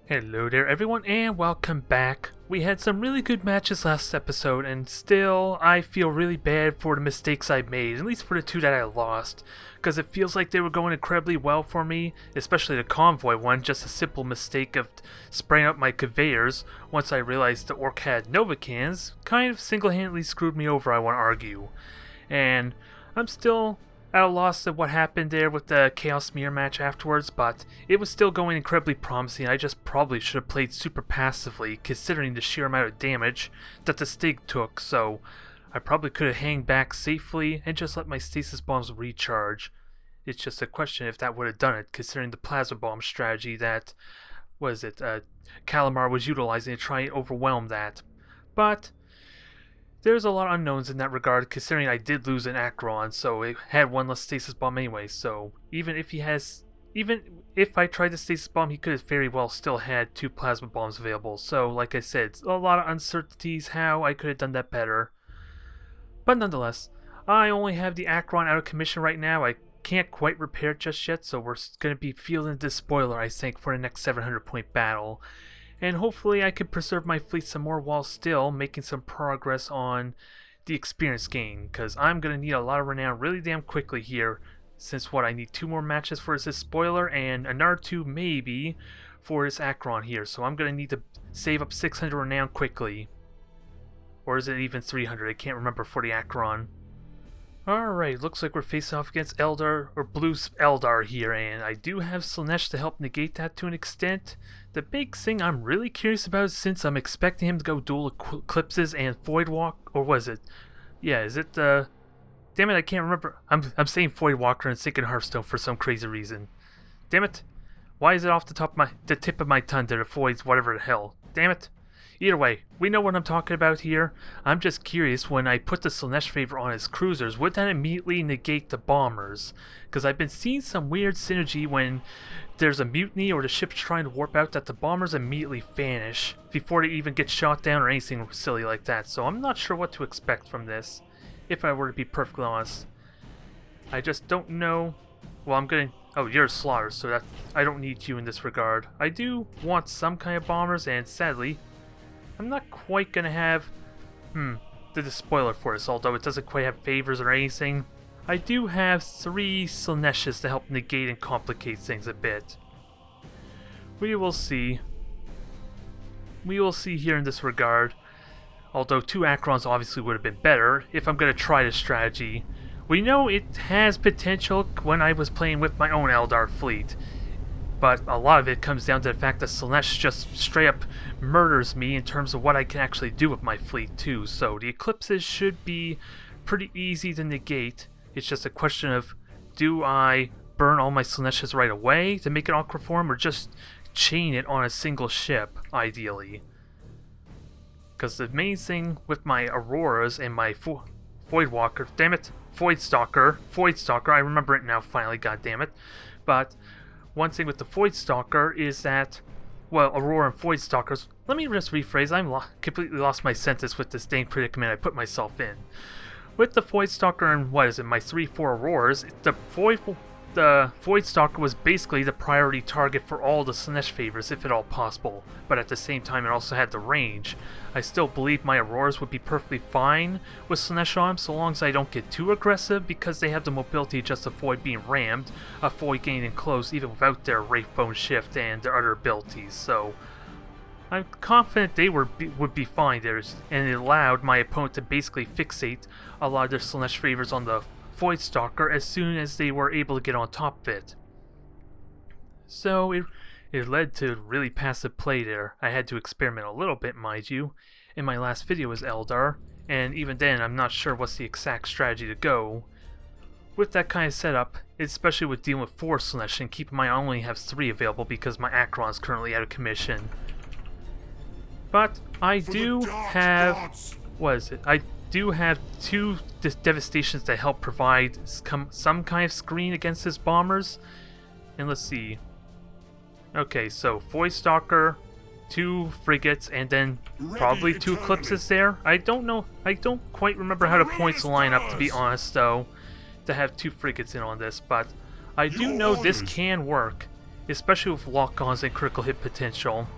Hello there everyone and welcome back. We had some really good matches last episode and still I feel really bad for the mistakes I made, at least for the two that I lost, because it feels like they were going incredibly well for me, especially the convoy one, just a simple mistake of spraying up my conveyors once I realized the orc had Nova cannons kind of single-handedly screwed me over, I want to argue. And I'm still at a loss of what happened there with the Chaos Mirror match afterwards, but it was still going incredibly promising. I just probably should have played super passively considering the sheer amount of damage that the Stig took, so I probably could have hanged back safely and just let my stasis bombs recharge. It's just a question if that would have done it, considering the plasma bomb strategy that, Calamar was utilizing to try and overwhelm that. But there's a lot of unknowns in that regard, considering I did lose an Acheron, so it had one less stasis bomb anyway, so even if I tried the stasis bomb, he could have very well still had two plasma bombs available. So like I said, a lot of uncertainties how I could have done that better. But nonetheless, I only have the Acheron out of commission right now. I can't quite repair it just yet, so we're going to be fielding the Despoiler, I think, for the next 700 point battle. And hopefully I could preserve my fleet some more while still making some progress on the experience gain, because I'm going to need a lot of renown really damn quickly here, since I need 2 more matches for this spoiler and another 2 maybe for this Acheron here, so I'm going to need to save up 600 renown quickly. Or is it even 300? I can't remember for the Acheron. Alright, looks like we're facing off against Eldar, or Blue Eldar here, and I do have Slannesh to help negate that to an extent. The big thing I'm really curious about, since I'm expecting him to go dual eclipses and Void Walk, or was it? Yeah, is it damn it, I can't remember. I'm saying Void Walker and thinking Hearthstone for some crazy reason. Damn it. Why is it off the tip of my tongue that avoids whatever the hell? Damn it. Either way, we know what I'm talking about here. I'm just curious, when I put the Slannesh favor on his cruisers, would that immediately negate the bombers? Because I've been seeing some weird synergy when there's a mutiny or the ship's trying to warp out, that the bombers immediately vanish before they even get shot down or anything silly like that. So I'm not sure what to expect from this, if I were to be perfectly honest. I just don't know. Well, I'm going to... Oh, you're a slaughter, so that I don't need you in this regard. I do want some kind of bombers, and sadly, I'm not quite going to have the Despoiler for this, although it doesn't quite have favors or anything. I do have 3 Slanneshes to help negate and complicate things a bit. We will see. We will see here in this regard. Although 2 Acherons obviously would have been better if I'm going to try this strategy. We know it has potential when I was playing with my own Eldar fleet. But a lot of it comes down to the fact that Slannesh just straight up murders me in terms of what I can actually do with my fleet too. So the eclipses should be pretty easy to negate. It's just a question of, do I burn all my Slanneshes right away to make it Aquaform, or just chain it on a single ship, ideally? Because the main thing with my Auroras and my Void Walker, damn it, Void Stalker, I remember it now finally, god damn it. But one thing with the Void Stalker is that, well, Aurora and Void Stalkers, let me just rephrase, I'm completely lost my sentence with this dang predicament I put myself in. With the Void Stalker and, my 3-4 Auroras, the Void Stalker was basically the priority target for all the Slannesh favors, if at all possible, but at the same time it also had the range. I still believe my Auroras would be perfectly fine with Slannesh on them, so long as I don't get too aggressive, because they have the mobility just to avoid being rammed, avoid getting in close even without their Wraithbone Shift and their other abilities, so I'm confident they would be fine there, and it allowed my opponent to basically fixate a lot of their Slannesh favors on the Void Stalker as soon as they were able to get on top of it. So it led to really passive play there. I had to experiment a little bit, mind you, in my last video as Eldar, and even then I'm not sure what's the exact strategy to go with that kind of setup, especially with dealing with 4 Slannesh and keeping I only have 3 available because my Acheron is currently out of commission. But I do have, I do have 2 devastations to help provide some kind of screen against his bombers. And let's see. Okay, so Void Stalker, 2 frigates, and then probably 2 eclipses there. I don't know. I don't quite remember how the points line up, to be honest, though, to have 2 frigates in on this. But I do know this can work. especially with lock-ons and critical hit potential.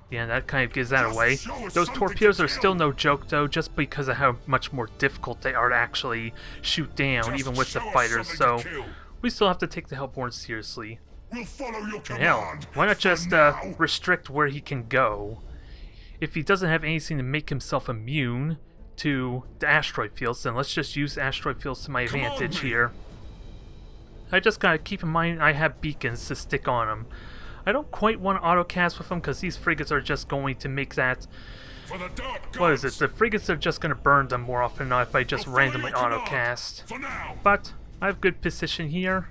Yeah, that kind of gives that away. Those torpedoes are still no joke though, just because of how much more difficult they are to actually shoot down, even with the fighters, so we still have to take the Hellborn seriously. And hell, why not just restrict where he can go? If he doesn't have anything to make himself immune to the asteroid fields, then let's just use asteroid fields to my advantage here. I just gotta keep in mind I have beacons to stick on them. I don't quite want to autocast with them because these frigates are just going to make that... What is it? The frigates are just going to burn them more often now if I just randomly autocast. But I have good position here.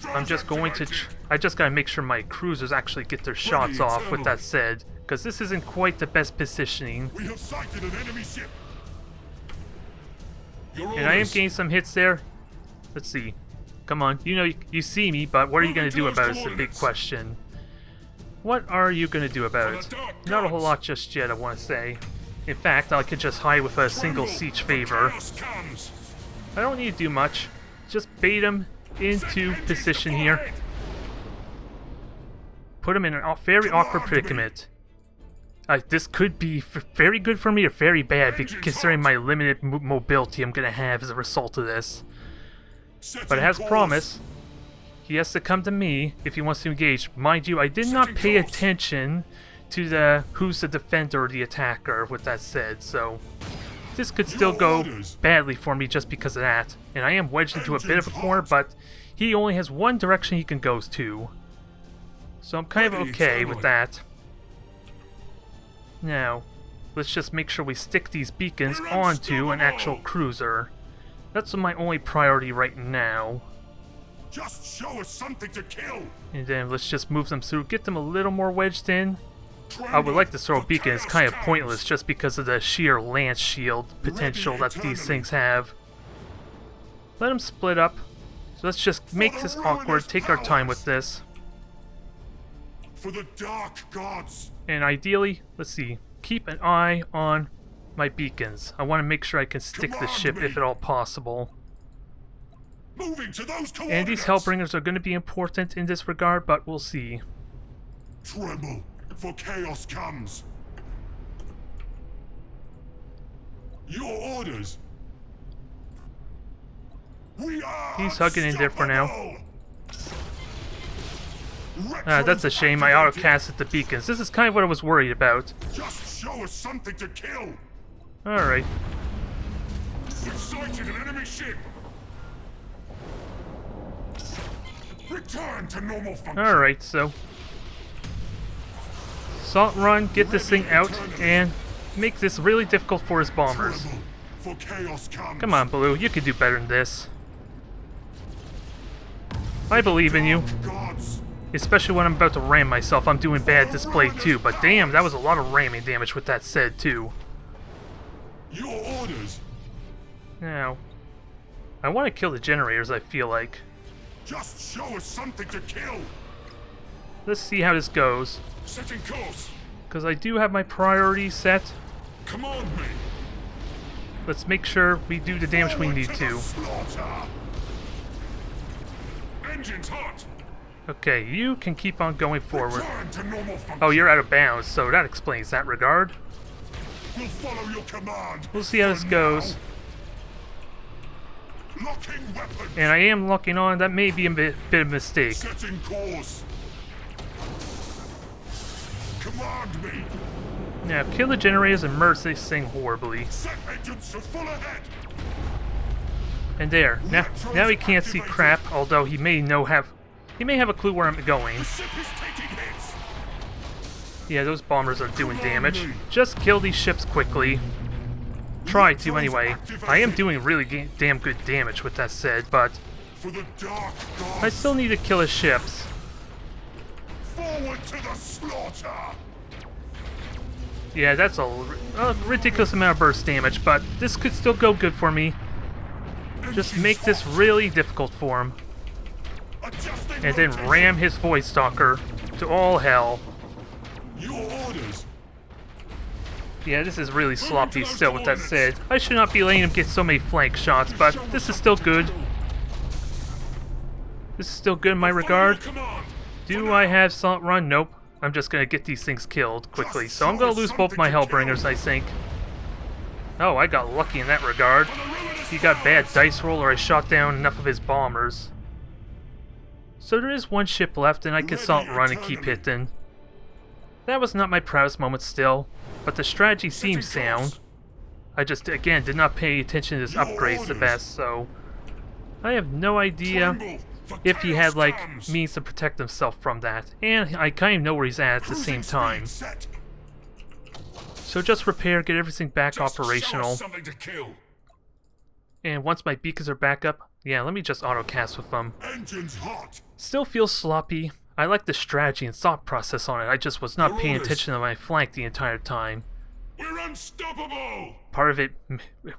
I'm just going to... I just gotta make sure my cruisers actually get their shots off, with that said. Because this isn't quite the best positioning. And I am getting some hits there. Let's see. Come on, you know you see me, but what are you going to do about it is the big question. What are you going to do about it? Not a whole lot just yet, I want to say. In fact, I could just hide with a single siege favor. I don't need to do much. Just bait him into position here. Put him in a very awkward predicament. This could be very good for me or very bad, considering my limited mobility I'm going to have as a result of this. But as promised, he has to come to me if he wants to engage. Mind you, I did not pay attention to who's the defender or the attacker, with that said, so this could still go badly for me just because of that. And I am wedged into a bit of a corner, but he only has one direction he can go to. So I'm kind of okay with that. Now, let's just make sure we stick these beacons onto an actual cruiser. That's my only priority right now. Just show us something to kill. And then let's just move them through, get them a little more wedged in. I would like to throw a beacon, it's kind of pointless just because of the sheer lance shield potential that these things have. Let them split up. So let's just make this awkward, take our time with this. For the dark gods. And ideally, let's see, keep an eye on my beacons. I want to make sure I can stick the ship if at all possible. Moving to those and these Hellbringers are going to be important in this regard, but we'll see. Tremble, for chaos comes. Your orders. We are He's hugging in there for now. That's a shame. I auto-casted the beacons. This is kind of what I was worried about. Just show us something to kill. Alright. We've sighted an enemy ship. Return to normal function. Alright, so Salt Run, get this thing out, and make this really difficult for his bombers. For chaos comes. Come on, Blue, you can do better than this. I believe in you. Especially when I'm about to ram myself, I'm doing bad display too, but damn, that was a lot of ramming damage with that said too. Your orders. Now, I want to kill the generators, I feel like. Just show us something to kill. Let's see how this goes. Setting course. Because I do have my priorities set. Command me. Let's make sure we do the damage we need to. Engines hot. Okay, you can keep on going forward. Return to normal function. Oh, you're out of bounds, so that explains that regard. We'll follow your command. We'll see how this goes. Locking weapons. And I am locking on. That may be a bit of a mistake. Setting course. Command me. Now, kill the generators and merge this thing horribly. Set engines to full ahead. And there. Now he can't see crap, although he may have a clue where I'm going. The ship is taking hits. Yeah, those bombers are doing damage. Just kill these ships quickly. Try to, anyway. I am doing really damn good damage with that said, but For the dark gods. I still need to kill his ships. Forward to the slaughter. Yeah, that's a ridiculous amount of burst damage, but this could still go good for me. Just make this really difficult for him. Adjusting And then rotation. ram his Void Stalker to all hell. Your orders. Yeah, this is really sloppy still with that said. I should not be letting him get so many flank shots, but this is still good. This is still good in my regard. Do I have Salt Run? Nope. I'm just gonna get these things killed quickly. So I'm gonna lose both my Hellbringers, I think. Oh, I got lucky in that regard. He got bad dice roll, or I shot down enough of his bombers. So there is one ship left, and I can Salt Run and keep hitting. That was not my proudest moment still, but the strategy seems sound. I just, again, did not pay attention to his upgrades the best, so... I have no idea if he had, like, means to protect himself from that. And I kind of know where he's at the same time. So just repair, get everything back operational. And once my beacons are back up, yeah, let me just auto-cast with them. Still feels sloppy. I like the strategy and thought process on it. I just was not paying attention to my flank the entire time. We're unstoppable! Part of it,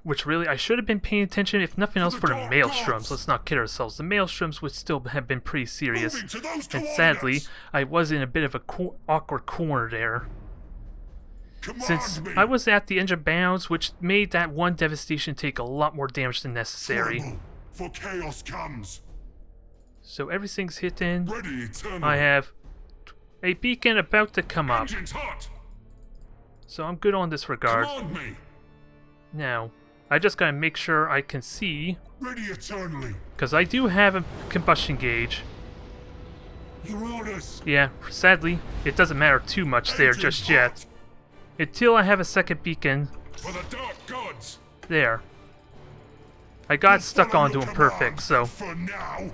which really I should have been paying attention, if nothing else, for the Maelstroms. Let's not kid ourselves. The Maelstroms would still have been pretty serious. And sadly, I was in a bit of a awkward corner there. Since I was at the edge of bounds, which made that one devastation take a lot more damage than necessary. For chaos comes. So everything's hitting. Ready, I have a beacon about to come up. Hot. So I'm good on this regard. Command me. Now, I just gotta make sure I can see. Ready eternally. Because I do have a combustion gauge. Your orders. Yeah, sadly, it doesn't matter too much there just yet. Until I have a second beacon. For the dark gods. There. I got stuck onto him perfect, so. For now.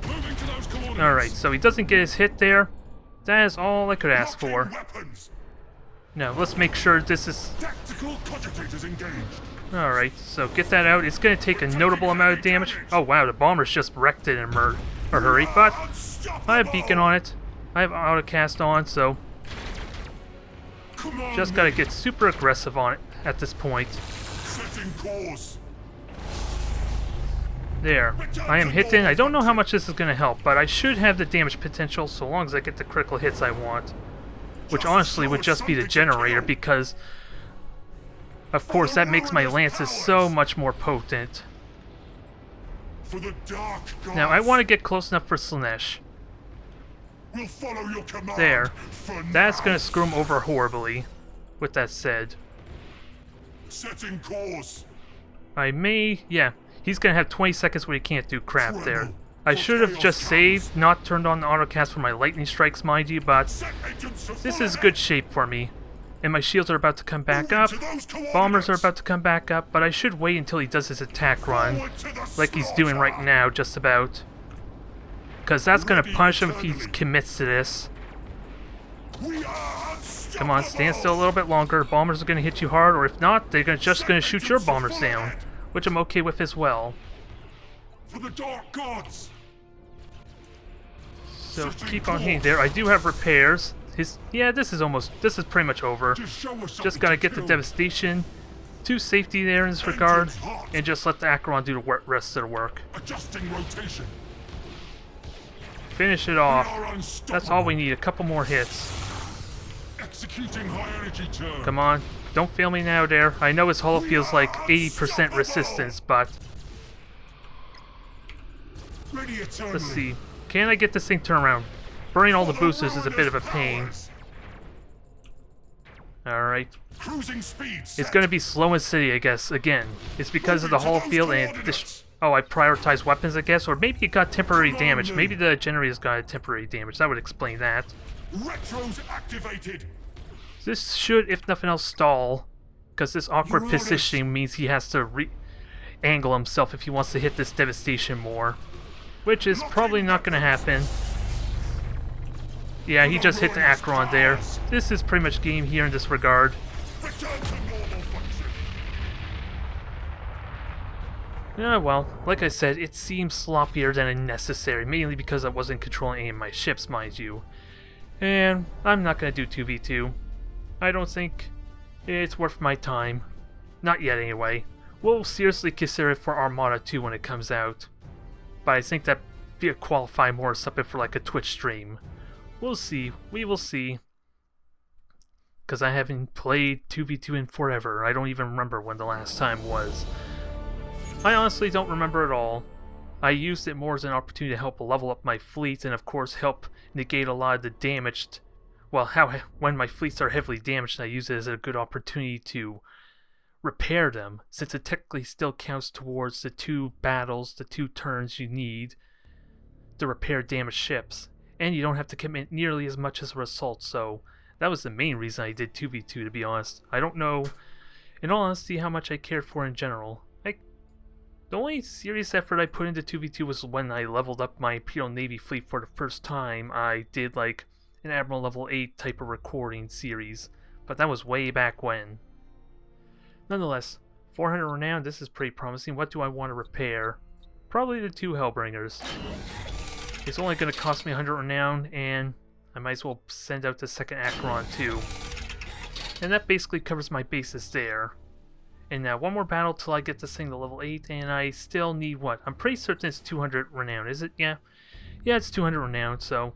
Moving to those coordinates. Alright, so he doesn't get his hit there. That is all I could ask for. Weapons. Now, let's make sure this is... Tactical cogitators engaged. Alright, so get that out. It's going to take a notable amount of damage. Oh wow, the bombers just wrecked it in a hurry, but I have beacon on it. I have autocast on, so just got to get super aggressive on it at this point. Setting course. There. I am hitting. I don't know how much this is going to help, but I should have the damage potential so long as I get the critical hits I want. Which honestly would just be the generator, because of course that makes my lances so much more potent. For the dark gods. Now I want to get close enough for Slannesh. We'll follow your command. There. For That's now. going to screw him over horribly. With that said. Setting course. I may... Yeah. He's going to have 20 seconds where he can't do crap there. I should have just saved, not turned on the autocast for my lightning strikes, mind you, but this is good shape for me. And my shields are about to come back up. Bombers are about to come back up, but I should wait until he does his attack run. Like he's doing right now, just about. Because that's going to punish him if he commits to this. Come on, stand still a little bit longer. Bombers are going to hit you hard, or if not, they're just going to shoot your bombers down. Which I'm okay with as well. For the dark gods. So keep on hitting there. I do have repairs. Yeah, this is pretty much over. Just gotta get the devastation to safety there in this regard, and just let the Acheron do the rest of the work. Adjusting rotation. Finish it off. That's all we need. A couple more hits. Executing high energy turn. Come on. Don't fail me now there. I know his hull feels like 80% resistance, but... Let's see. Can I get this thing turned around? Burning all the boosters is a bit of a pain. Alright. It's going to be slow and steady, I guess. Again, it's because of the hull field and this... Oh, I prioritized weapons, I guess? Or maybe it got temporary damage. Maybe the generator's got temporary damage. That would explain that. Retros activated. This should, if nothing else, stall. Because this awkward positioning means he has to angle himself if he wants to hit this devastation more. Which is probably not going to happen. Yeah, he just hit the Acheron there. This is pretty much game here in this regard. Yeah, well, like I said, it seems sloppier than necessary, mainly because I wasn't controlling any of my ships, mind you. And I'm not going to do 2v2. I don't think it's worth my time. Not yet, anyway. We'll seriously consider it for Armada 2 when it comes out. But I think that would qualify more as something for like a Twitch stream. We'll see. We will see. Because I haven't played 2v2 in forever. I don't even remember when the last time was. I honestly don't remember at all. I used it more as an opportunity to help level up my fleet and of course help negate a lot of the damaged... Well, when my fleets are heavily damaged, I use it as a good opportunity to repair them, since it technically still counts towards the 2 battles, the 2 turns you need to repair damaged ships. And you don't have to commit nearly as much as a result, so that was the main reason I did 2v2, to be honest. I don't know, in all honesty, how much I cared for in general. The only serious effort I put into 2v2 was when I leveled up my Imperial Navy fleet for the first time. I did like an Admiral level 8 type of recording series, but that was way back when. Nonetheless, 400 renown, this is pretty promising. What do I want to repair? Probably the 2 Hellbringers. It's only going to cost me 100 renown, and I might as well send out the second Acheron too. And that basically covers my bases there. And now one more battle till I get this thing to level 8, and I still need what? I'm pretty certain it's 200 renown, is it? Yeah. Yeah, it's 200 renown, so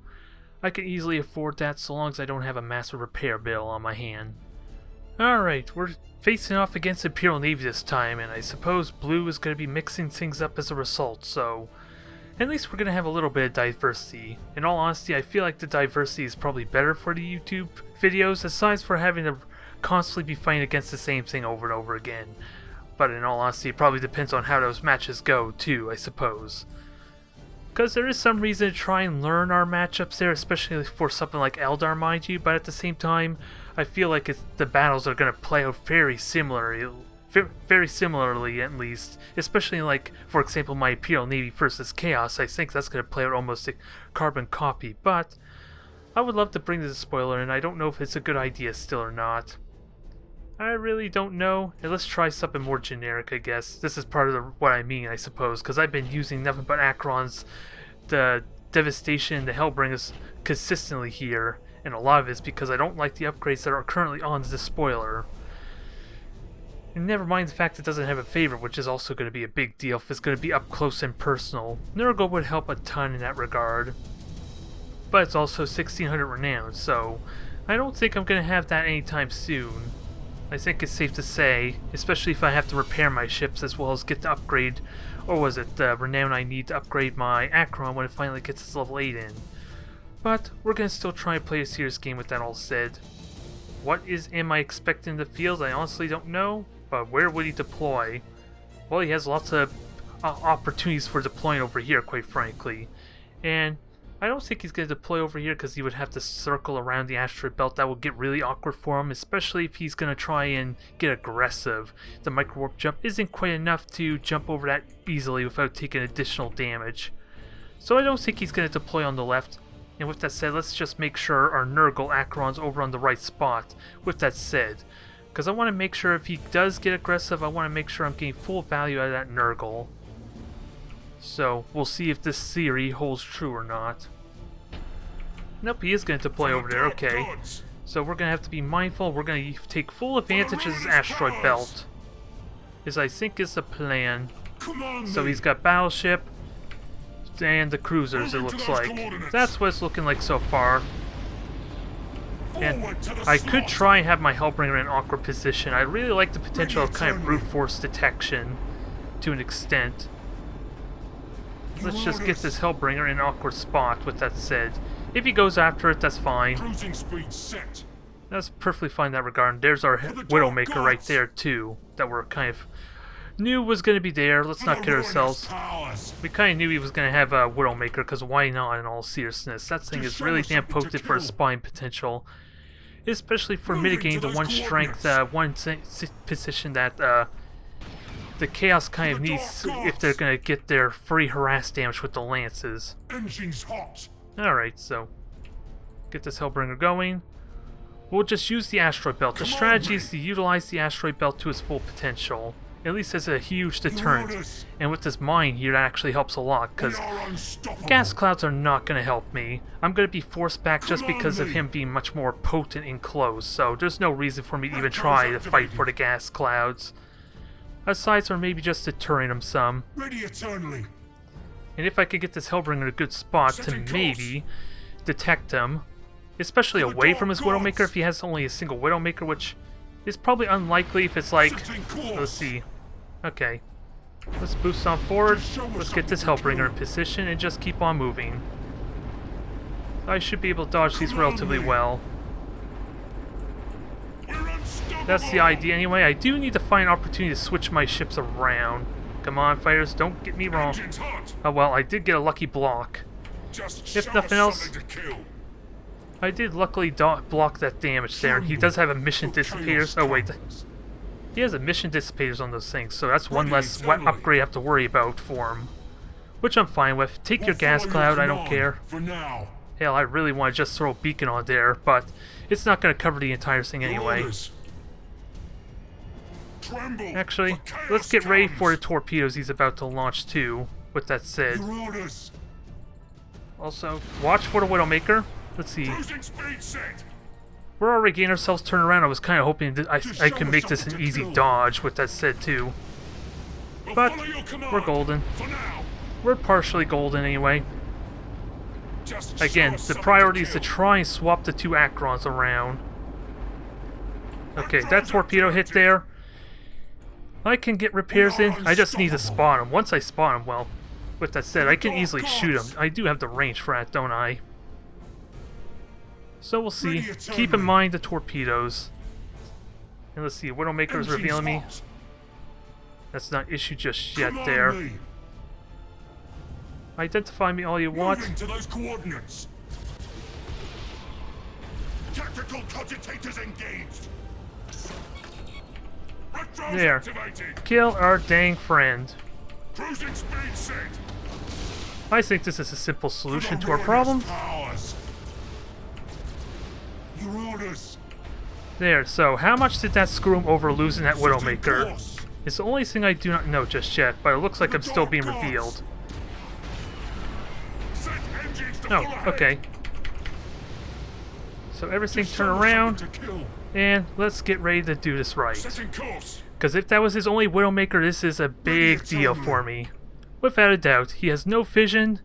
I can easily afford that so long as I don't have a massive repair bill on my hand. Alright, we're facing off against Imperial Navy this time, and I suppose Blue is going to be mixing things up as a result, so at least we're going to have a little bit of diversity. In all honesty, I feel like the diversity is probably better for the YouTube videos, aside for having to constantly be fighting against the same thing over and over again. But in all honesty, it probably depends on how those matches go, too, I suppose. Because there is some reason to try and learn our matchups there, especially for something like Eldar, mind you, but at the same time, I feel like the battles are going to play out very similarly at least, especially like, for example, my Imperial Navy versus Chaos. I think that's going to play out almost a carbon copy, but I would love to bring the Despoiler, and I don't know if it's a good idea still or not. I really don't know, and let's try something more generic, I guess. This is part of what I mean, I suppose, because I've been using nothing but Acheron's, the Devastation, the Hellbringers consistently here, and a lot of it's because I don't like the upgrades that are currently on the Despoiler. And never mind the fact it doesn't have a favor, which is also going to be a big deal if it's going to be up close and personal. Nurgle would help a ton in that regard, but it's also 1600 renown, so I don't think I'm going to have that anytime soon. I think it's safe to say, especially if I have to repair my ships as well as get the upgrade, or was it the renown I need to upgrade my Acheron when it finally gets its level 8 in. But we're going to still try and play a serious game with that all said. What am I expecting in the field? I honestly don't know, but where would he deploy? Well, he has lots of opportunities for deploying over here, quite frankly. And I don't think he's going to deploy over here because he would have to circle around the asteroid belt. That would get really awkward for him, especially if he's going to try and get aggressive. The micro-warp jump isn't quite enough to jump over that easily without taking additional damage. So I don't think he's going to deploy on the left. And with that said, let's just make sure our Nurgle Acheron's over on the right spot. With that said, because I want to make sure if he does get aggressive, I want to make sure I'm getting full value out of that Nurgle. So, we'll see if this theory holds true or not. Nope, he is going to deploy over there, okay. So we're going to have to be mindful, we're going to take full advantage of this asteroid belt. As I think is the plan. So he's got battleship, and the cruisers, it looks like. That's what it's looking like so far. And I could try and have my Hellbringer in an awkward position. I really like the potential of kind of brute force detection to an extent. Let's just get this Hellbringer in an awkward spot, with that said. If he goes after it, that's fine. That's perfectly fine in that regard. And there's our Widowmaker right there, too, that we're kind of knew was going to be there. Let's not kid ourselves. We kind of knew he was going to have a Widowmaker, because why not, in all seriousness? That thing is really damn potent for its spine potential. Especially for mitigating the one strength, one position that the Chaos kind of needs if they're going to get their free harass damage with the lances. Alright, so get this Hellbringer going. We'll just use the asteroid belt. The strategy is to utilize the asteroid belt to its full potential. At least as a huge deterrent. And with this mine here, that actually helps a lot, because gas clouds are not going to help me. I'm going to be forced back just because of him being much more potent in close, so there's no reason for me to even try to fight for the gas clouds. Aside from maybe just deterring him some. And if I could get this Hellbringer in a good spot to maybe detect him, especially away from his Widowmaker if he has only a single Widowmaker, which is probably unlikely if it's like, let's see, okay, Let's boost on forward. Let's get this Hellbringer in position and just keep on moving. I should be able to dodge these relatively well. That's the idea anyway. I do need to find an opportunity to switch my ships around. Come on, fighters, don't get me wrong. Oh well, I did get a lucky block. If nothing else, I did luckily block that damage there. He does have emission dissipators. Oh wait, he has emission dissipators on those things, so that's one less upgrade I have to worry about for him. Which I'm fine with. Take your gas cloud, I don't care. Hell, I really want to just throw a beacon on there, but it's not going to cover the entire thing anyway. Actually, let's get ready for the torpedoes he's about to launch too, with that said. Also, watch for the Widowmaker. Let's see. We're already getting ourselves turned around. I was kind of hoping that I could make this an easy dodge, with that said too. But, we're golden. We're partially golden anyway. Again, the priority is to try and swap the two Acherons around. Okay, that torpedo hit there. I can get repairs in. I just need to spot him. Once I spot him, well, with that said, I can easily shoot him. I do have the range for that, don't I? So we'll see. Keep in mind the torpedoes. And let's see, Widowmaker is revealing me. That's not issue just yet there. Identify me all you want. To those coordinates. Tactical cogitators engaged. There. Kill our dang friend. Cruising speed set. I think this is a simple solution to our problem. Your orders. There, so how much did that screw him over losing that Widowmaker? It's the only thing I do not know just yet, but it looks like I'm still being revealed. Oh, okay. So everything turn around, and let's get ready to do this right. Because if that was his only Widowmaker, this is a big deal for me. Without a doubt, he has no vision,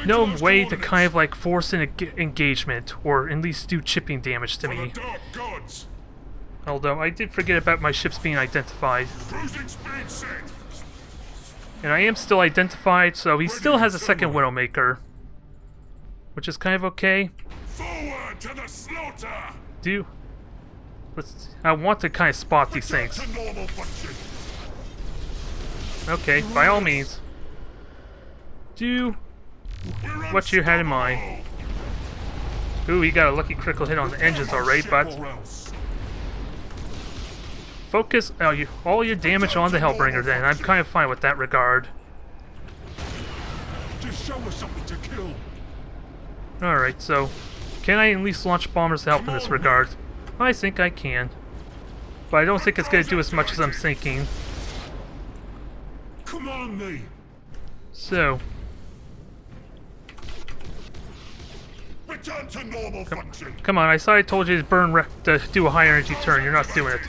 no way to kind of like force an engagement, or at least do chipping damage to me. Although I did forget about my ships being identified. And I am still identified, so he still has a second Widowmaker. Which is kind of okay. Forward to the slaughter. I want to kind of spot these things. Okay, by all means. Do what you had in mind. Ooh, he got a lucky critical hit on the engines alright, but focus all your damage on the Hellbringer then. I'm kind of fine with that regard. Just show us something to kill. Alright, so can I at least launch bombers to help in this regard? I think I can. But I don't think it's going to do as much as I'm thinking. Come on, me. So. Return to normal function. Come on, I told you to do a high energy turn. You're not doing it.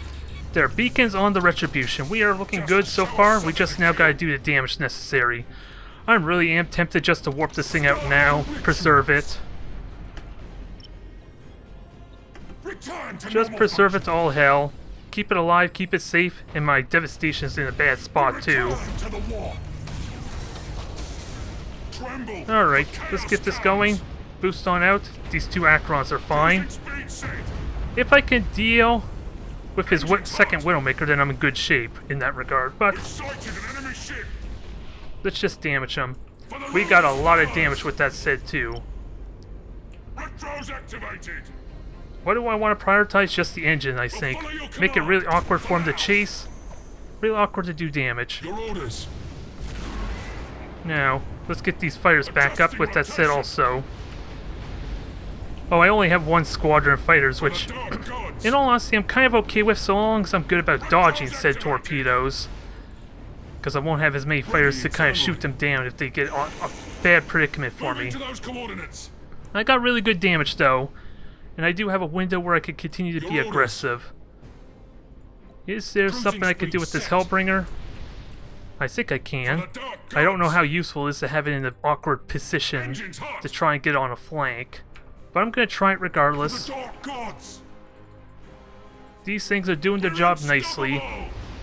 There are beacons on the Retribution. We are looking good so far. We just now got to do the damage necessary. I really am tempted just to warp this thing out now. Preserve it. Just preserve it to all hell. Keep it alive, keep it safe, and my devastation's in a bad spot too. Alright, let's get this going. Boost on out. These two Acherons are fine. If I can deal with his second Widowmaker, then I'm in good shape in that regard. But let's just damage him. We got a lot of damage with that said too. What do I want to prioritize? Just the engine, I think. Make it really awkward for him to chase. Really awkward to do damage. Now, let's get these fighters back up with that said also. Oh, I only have one squadron of fighters, which, in all honesty, I'm kind of okay with so long as I'm good about dodging said torpedoes. Because I won't have as many fighters to kind of shoot them down if they get a bad predicament for me. I got really good damage though, and I do have a window where I could continue to be aggressive. Is there something I could do with this Hellbringer? I think I can. I don't know how useful it is to have it in an awkward position to try and get on a flank, but I'm going to try it regardless. These things are doing their job nicely.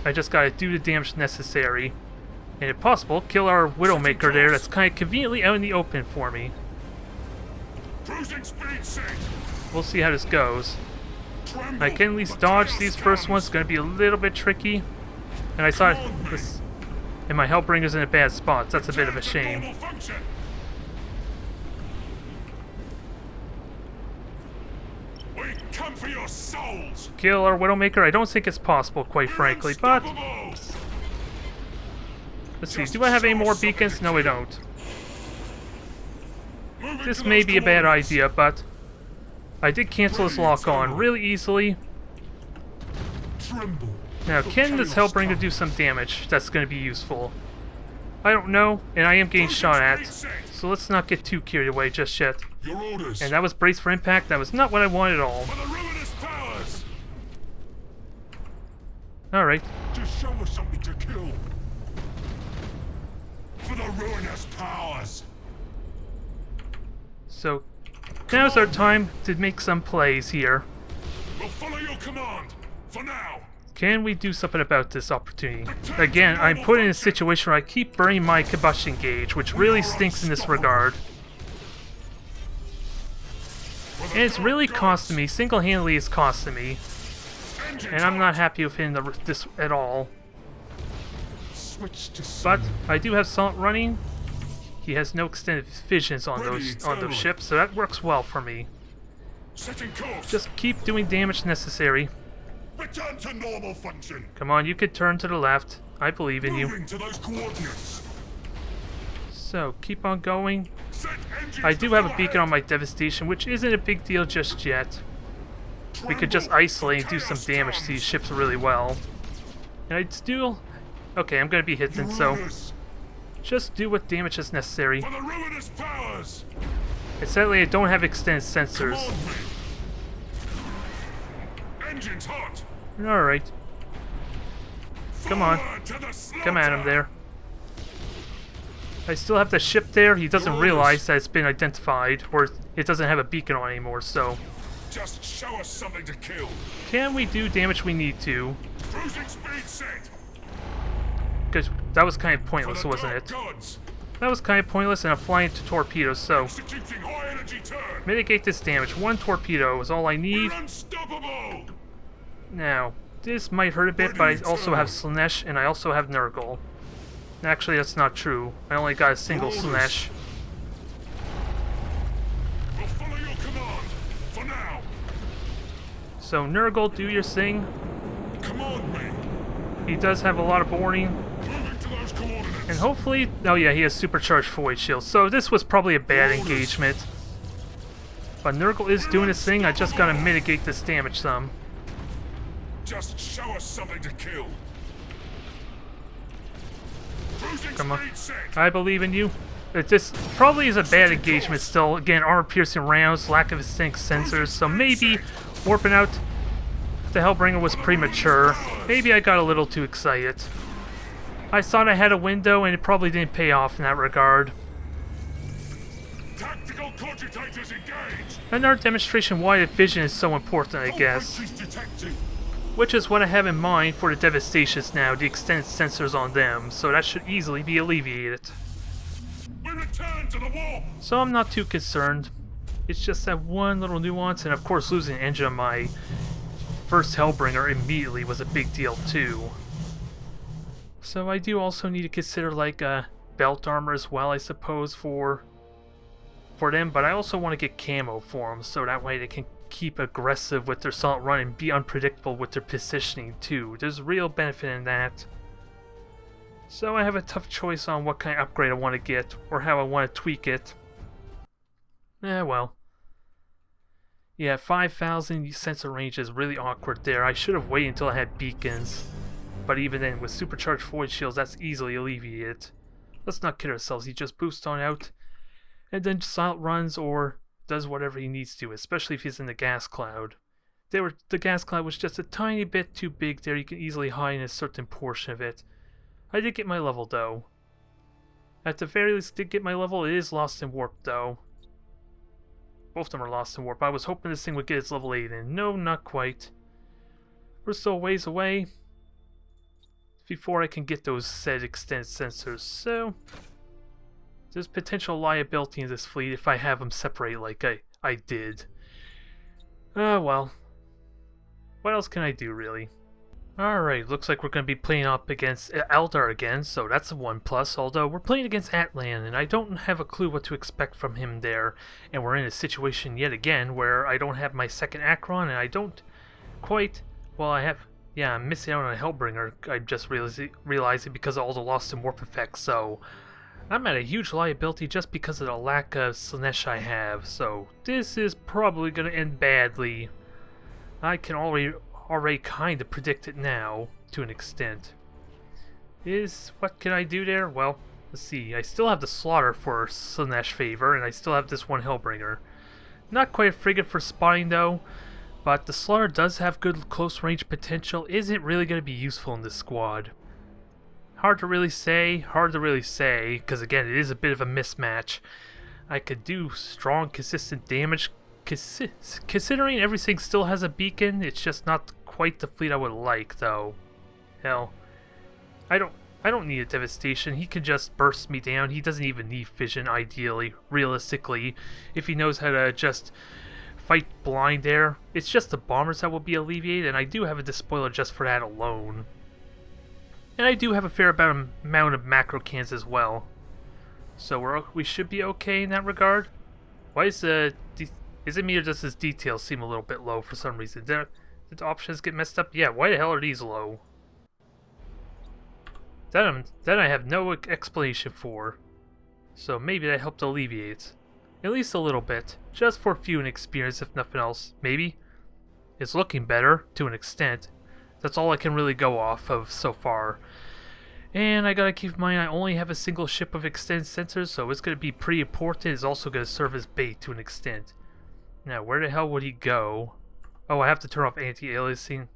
I just gotta do the damage necessary. And if possible, kill our Widowmaker there. That's kind of conveniently out in the open for me. Cruising speed set. We'll see how this goes. Tremble. I can at least dodge these first ones. It's going to be a little bit tricky. And I thought this... And my Hellbringer's in a bad spot. That's a bit of a shame. Normal function. We come for your souls. Kill our Widowmaker? I don't think it's possible, quite frankly, but... Unstoppable. Let's see, do I have any more beacons? No, I don't. Moving This to may those be a bad coordinates. idea, but... I did cancel this lock on really easily. Tremble. Now, can this Hellbringer do some damage that's going to be useful? I don't know, and I am getting shot at, so let's not get too carried away just yet. Your orders. And that was Brace for Impact. That was not what I wanted at all. For the ruinous powers. Alright. Just show us something to kill. For the ruinous powers. So, now's our time to make some plays here. We'll follow your command. For now. Can we do something about this opportunity? Again, I'm put in a situation where I keep burning my combustion gauge, which really stinks in this regard. And it's really costing me, single-handedly it's costing me. And I'm not happy with hitting this at all. Switch to But I do have Salt running. He has no extended visions on those ships, so that works well for me. setting course. Just keep doing damage necessary. Return to normal function. Come on, you could turn to the left. I believe in you. Moving to those coordinates. So, keep on going. Set engines I do to have a fire. beacon on my devastation, which isn't a big deal just yet. We could just Tremble. isolate and do some Chaos damage to comes. these ships really well. And I still... Okay, I'm gonna be hitting, so Ruinous. just do what damage is necessary. For the ruinous powers. And sadly, I don't have extended sensors. Command me. Engines hot. Alright, come on. Forward to the Come at him slaughter. there. I still have the ship there. He doesn't realize that it's been identified, or it doesn't have a beacon on anymore, so... Just show us something to kill. Can we do damage we need to? Cruising speed set. Because that was kind of For pointless, the wasn't dark it? gods. That was kind of pointless, and I'm flying to torpedoes, so... Executing high energy turn. Mitigate this damage. One torpedo is all I need. We're unstoppable. Now, this might hurt a bit, but I also have Slannesh, and I also have Nurgle. Actually, that's not true. I only got a single Slannesh. We'll follow your command. For now. So, Nurgle, do your thing. Command me. He does have a lot of boarding. Moving to those coordinates. And hopefully... Oh yeah, he has supercharged void shield. So this was probably a bad engagement. But Nurgle is doing his thing. I just gotta mitigate this damage some. Just show us something to kill. Cruising Come on. speed set. I believe in you. This probably is a bad engagement still. Again, armor-piercing rounds, lack of distinct sensors. So maybe warping out the Hellbringer was premature. Maybe I got a little too excited. I thought I had a window, and it probably didn't pay off in that regard. Tactical cogitators engaged. Another demonstration why the vision is so important, I guess. Breaches detected. Which is what I have in mind for the Devastations now, the extended sensors on them, so that should easily be alleviated. We return to the war. So I'm not too concerned. It's just that one little nuance, and of course losing an engine on my first Hellbringer immediately was a big deal too. So I do also need to consider like belt armor as well, I suppose, for them, but I also want to get camo for them, so that way they can keep aggressive with their salt run and be unpredictable with their positioning too. There's real benefit in that. So I have a tough choice on what kind of upgrade I want to get, or how I want to tweak it. Well. Yeah, 5,000 sensor range is really awkward there. I should have waited until I had beacons. But even then, with supercharged void shields, that's easily alleviated. Let's not kid ourselves, he just boosts on out, and then silent runs or does whatever he needs to, especially if he's in the gas cloud. The gas cloud was just a tiny bit too big there, you can easily hide in a certain portion of it. I did get my level though. At the very least, did get my level. It is lost in warp though. Both of them are lost in warp. I was hoping this thing would get its level 8 in. No, not quite. We're still a ways away. before I can get those said extended sensors. So there's potential liability in this fleet if I have them separate like I did. Well. What else can I do, really? Alright, looks like we're going to be playing up against Eldar again, so that's a 1+, although we're playing against Atlan, and I don't have a clue what to expect from him there, and we're in a situation yet again where I don't have my second Acheron, and I don't quite, well, I'm missing out on a Hellbringer, I'm just realizing because of all the Lost in Warp effects, so I'm at a huge liability just because of the lack of Slannesh I have, so this is probably going to end badly. I can already kind of predict it now, to an extent. What can I do there? Well, let's see. I still have the Slaughter for Slannesh favor, and I still have this one Hellbringer. Not quite a frigate for spotting, though, but the Slaughter does have good close-range potential. Is it really going to be useful in this squad? Hard to really say, because again, it is a bit of a mismatch. I could do strong, consistent damage. Considering everything still has a beacon, it's just not quite the fleet I would like, though. Hell, I don't need a devastation. He can just burst me down. He doesn't even need fission, ideally, realistically, if he knows how to just fight blind there. It's just the bombers that will be alleviated, and I do have a Despoiler just for that alone. And I do have a fair amount of macro cans as well. So we should be okay in that regard. Why is is it me or does this detail seem a little bit low for some reason? Did the options get messed up? Yeah, why the hell are these low? That I have no explanation for. So maybe that helped alleviate. At least a little bit. Just for fueling experience, if nothing else. Maybe. It's looking better, to an extent. That's all I can really go off of so far. And I gotta keep in mind I only have a single ship of extended sensors, so it's gonna be pretty important. It's also gonna serve as bait to an extent. Now, where the hell would he go? Oh, I have to turn off anti-aliasing.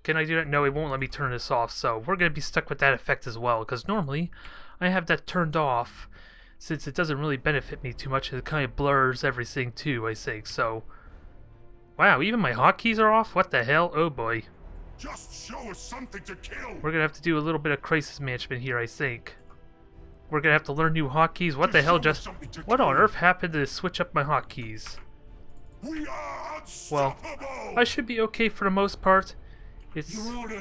Can I do that? No, it won't let me turn this off, so we're going to be stuck with that effect as well, because normally I have that turned off, since it doesn't really benefit me too much, it kind of blurs everything too, I think, so... Wow, even my hotkeys are off? What the hell? Oh boy. Just show us something to kill. We're going to have to do a little bit of crisis management here, I think. We're going to have to learn new hotkeys. What the hell just... What on earth happened to switch up my hotkeys? We are well, I should be okay for the most part.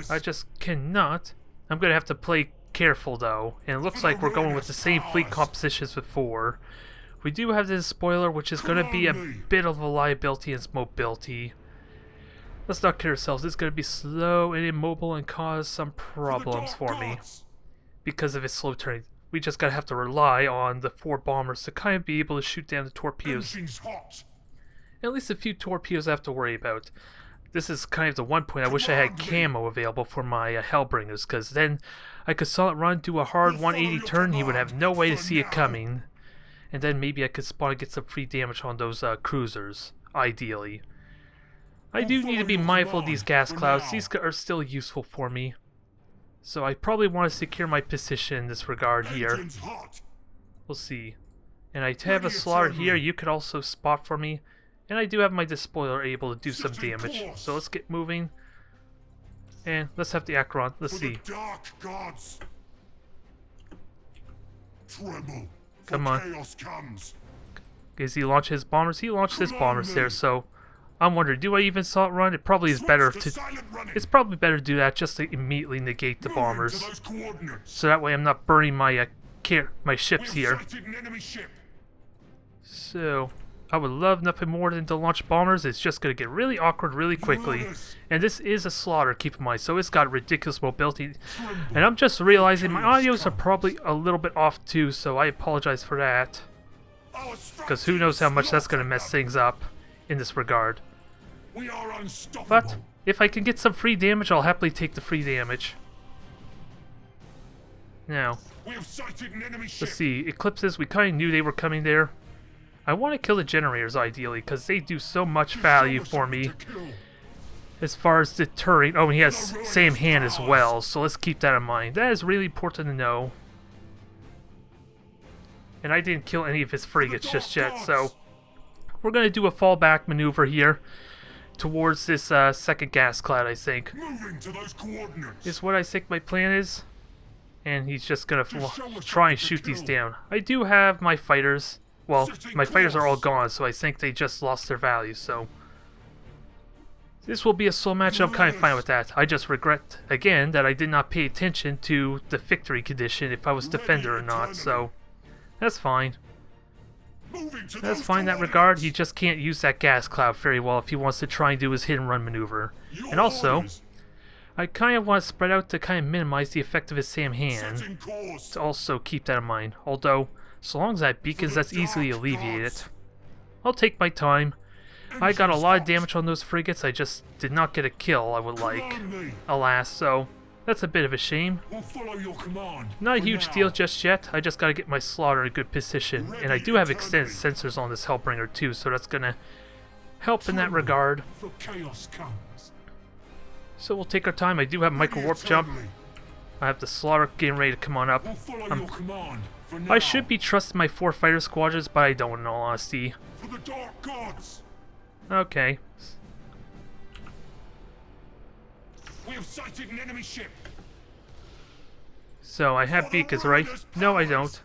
I just cannot. I'm gonna have to play careful though, and it looks like we're going with the same fleet composition as before. We do have this spoiler, which is gonna be a bit of a liability in its mobility. Let's not kid ourselves. It's gonna be slow and immobile and cause some problems for me because of its slow turning. We just gotta have to rely on the 4 bombers to kind of be able to shoot down the torpedoes. At least a few torpedoes I have to worry about. This is kind of the one point I wish I had camo available for my Hellbringers, because then I could saw it run, do a hard 180 turn, he would have no way to see it coming. And then maybe I could spawn and get some free damage on those cruisers, ideally. I do need to be mindful of these gas clouds. These are still useful for me. So I probably want to secure my position in this regard here. We'll see. And I have a Slaughter here, you could also spot for me. And I do have my Despoiler able to do some damage. So let's get moving. And let's have the Acheron. Let's see. Come on. Does he launch his bombers? He launched his bombers there, so I'm wondering, do I even saw it run? It probably is better to... It's probably better to do that just to immediately negate the bombers. So that way I'm not burning my my ships here. So... I would love nothing more than to launch bombers. It's just going to get really awkward really quickly. And this is a Slaughter, keep in mind, so it's got ridiculous mobility. And I'm just realizing my audios are probably a little bit off too, so I apologize for that. Because who knows how much that's going to mess things up in this regard. But if I can get some free damage, I'll happily take the free damage. Now, let's see, Eclipses, we kind of knew they were coming there. I want to kill the generators ideally, because they do so much value for me as far as deterring. Oh, and he has same hand as well, so let's keep that in mind. That is really important to know. And I didn't kill any of his frigates just yet, so we're going to do a fallback maneuver here towards this second gas cloud, I think. Moving to those coordinates. Is what I think my plan is. And he's just gonna try and shoot these down. I do have my fighters. Well, my fighters are all gone, so I think they just lost their value, so... This will be a slow match, I'm kind of fine with that. I just regret, again, that I did not pay attention to the victory condition if I was defender or not, so... That's fine. That's fine in that regard. He just can't use that gas cloud very well if he wants to try and do his hit and run maneuver. And also, I kind of want to spread out to kind of minimize the effect of his Sam hand. To also keep that in mind. Although, so long as that beacons, that's easily alleviated. I'll take my time. I got a lot of damage on those frigates, I just did not get a kill I would like. Alas, so that's a bit of a shame. Not a huge deal just yet, I just gotta get my slaughter in a good position. And I do have extended sensors on this Hellbringer too, so that's gonna help in that regard. So we'll take our time. I do have micro warp jump. I have the slaughter getting ready to come on up. I should be trusting my 4 fighter squadrons, but I don't in all honesty. Okay. We have sighted an enemy ship. So I have beacons, right? No, I don't.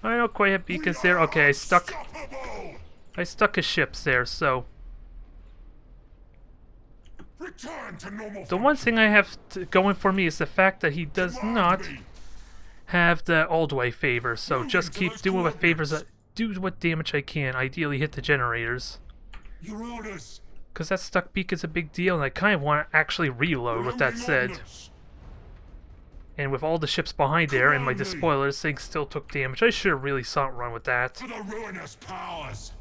I don't quite have beacons there. Okay, I stuck his ships there, so... The one thing I have going for me is the fact that he does not have the all-the-way favor, so just keep doing what favors, do what damage I can, ideally hit the generators. Because that stuck beacon's a big deal, and I kind of want to actually reload with that said. And with all the ships behind there and my despoilers, things still took damage. I should have really saw it run with that.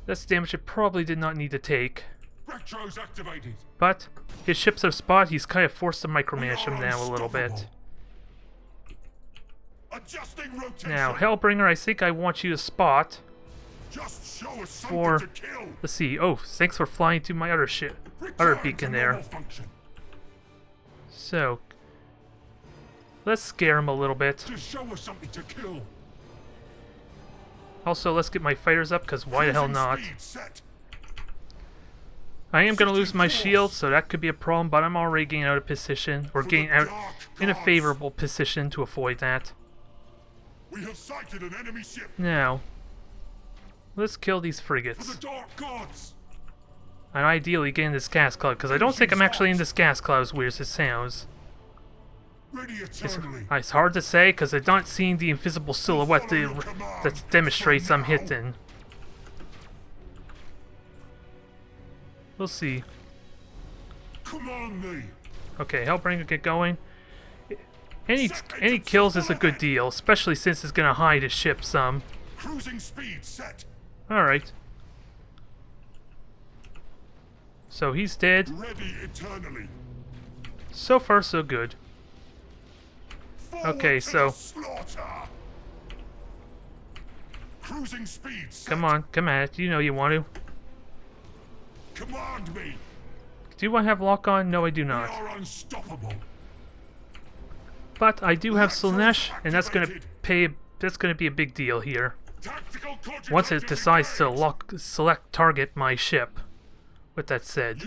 That's damage it probably did not need to take. But his ships are spot, he's kind of forced to micromanage him now a little bit. Now, Hellbringer, I think I want you to spot for... Let's see. Oh, thanks for flying to my other beacon there. So, let's scare him a little bit. Also, let's get my fighters up, because why the hell not? I am going to lose my shield, so that could be a problem, but I'm already getting out of position. We're getting out in a favorable position to avoid that. Now, let's kill these frigates. And ideally get in this gas cloud, because I don't think I'm actually in this gas cloud as weird as it sounds. It's hard to say, because I'm not seeing the invisible silhouette that demonstrates I'm hitting. We'll see. Okay, Hellbringer, get going. Any kills is a good deal, especially since it's gonna hide his ship some. Alright. So he's dead. So far, so good. Okay, so... Come on, come at it. You know you want to. Command me. Do I have lock on? No, I do not. But I do have Slannesh, and that's gonna be a big deal here. Once it decides to select target my ship. With that said.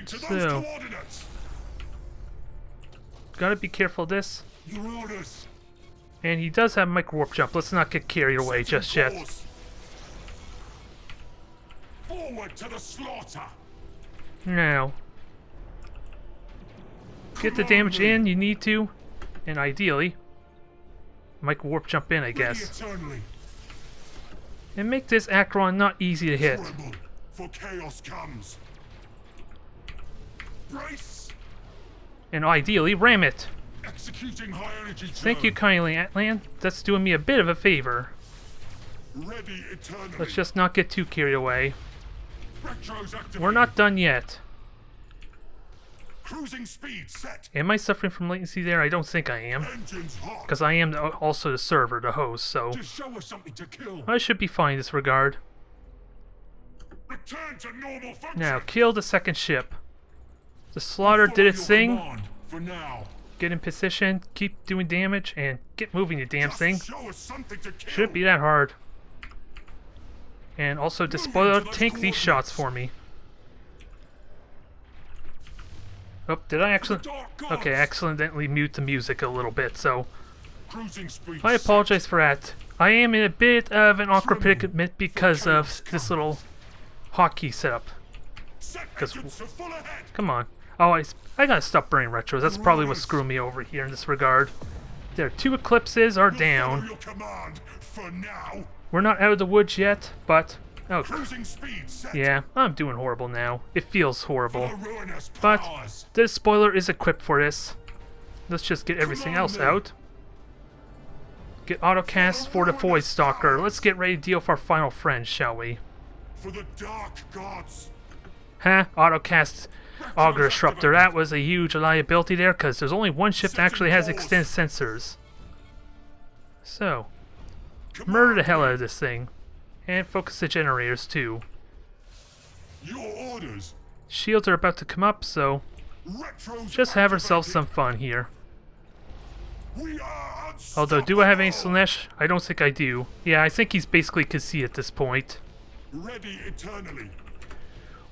So, gotta be careful of this. And he does have micro warp jump. Let's not get carried away just yet. Forward to the slaughter. Now, get the damage in, you need to, and ideally, micro warp jump in, I guess. And make this Acheron not easy to hit. For chaos comes. Brace. And ideally, ram it. Executing high energy. Thank you kindly, Atlan. That's doing me a bit of a favor. Ready eternally. Let's just not get too carried away. We're not done yet. Cruising speed set. Am I suffering from latency there? I don't think I am. Because I am also the server, the host, so... Just show us something to kill. I should be fine in this regard. Return to normal function. Now, kill the second ship. The slaughter did its thing. For now. Get in position, keep doing damage, and get moving, you damn thing. Show us something to kill. Shouldn't be that hard. And also, Despoiler, tank these shots for me. Oh, did I actually... Okay, I accidentally mute the music a little bit, so... I apologize for that. I am in a bit of an awkward predicament because of this little hotkey setup. Because... Come on. Oh, I gotta stop burning retros. That's probably what's screwing me over here in this regard. There, 2 eclipses are down. We're not out of the woods yet, but... Oh, yeah, I'm doing horrible now. It feels horrible. But the spoiler is equipped for this. Let's just get everything else out. Get autocast for the Void Stalker. Let's get ready to deal with our final friend, shall we? For the dark gods. Huh? Autocast Augur Disruptor. That was a huge liability there, because there's only one ship that actually has extended sensors. So, murder the hell out of this thing. And focus the generators too. Your orders. Shields are about to come up, so just have ourselves some fun here. Although, do I have any Slannesh? I don't think I do. Yeah, I think he's basically conceded at this point. Ready eternally.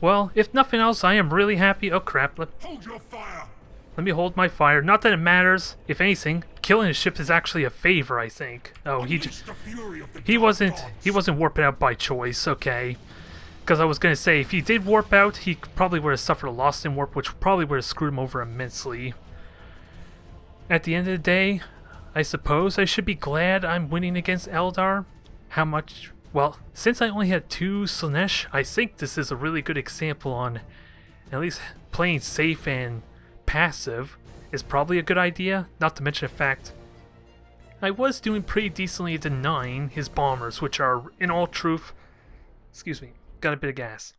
Well, if nothing else, I am really happy. Oh crap! Hold your fire. Let me hold my fire. Not that it matters. If anything, killing his ship is actually a favor, I think. Oh, he wasn't warping out by choice. Okay, because I was gonna say if he did warp out, he probably would have suffered a loss in warp, which probably would have screwed him over immensely. At the end of the day, I suppose I should be glad I'm winning against Eldar. How much? Well, since I only had 2 Slannesh, I think this is a really good example on at least playing safe and passive is probably a good idea, not to mention the fact I was doing pretty decently at denying his bombers, which are, in all truth, excuse me, got a bit of gas.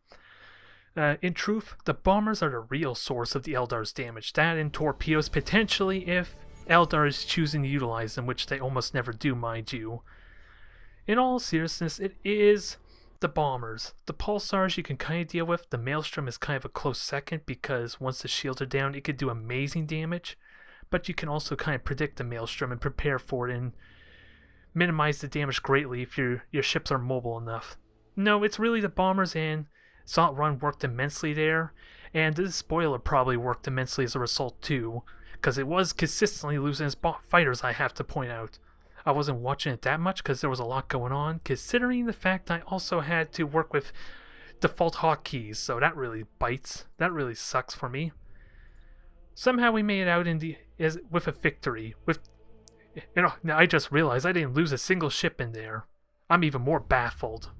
In truth, the bombers are the real source of the Eldar's damage. That and torpedoes, potentially, if Eldar is choosing to utilize them, which they almost never do, mind you. In all seriousness, it is the bombers. The pulsars you can kind of deal with. The maelstrom is kind of a close second because once the shields are down, it could do amazing damage. But you can also kind of predict the maelstrom and prepare for it and minimize the damage greatly if your ships are mobile enough. No, it's really the bombers, and Assault Run worked immensely there, and the Despoiler probably worked immensely as a result too, because it was consistently losing its fighters, I have to point out. I wasn't watching it that much because there was a lot going on, considering the fact I also had to work with default hotkeys, so that really bites. That really sucks for me. Somehow we made it out with a victory. Now I just realized I didn't lose a single ship in there. I'm even more baffled.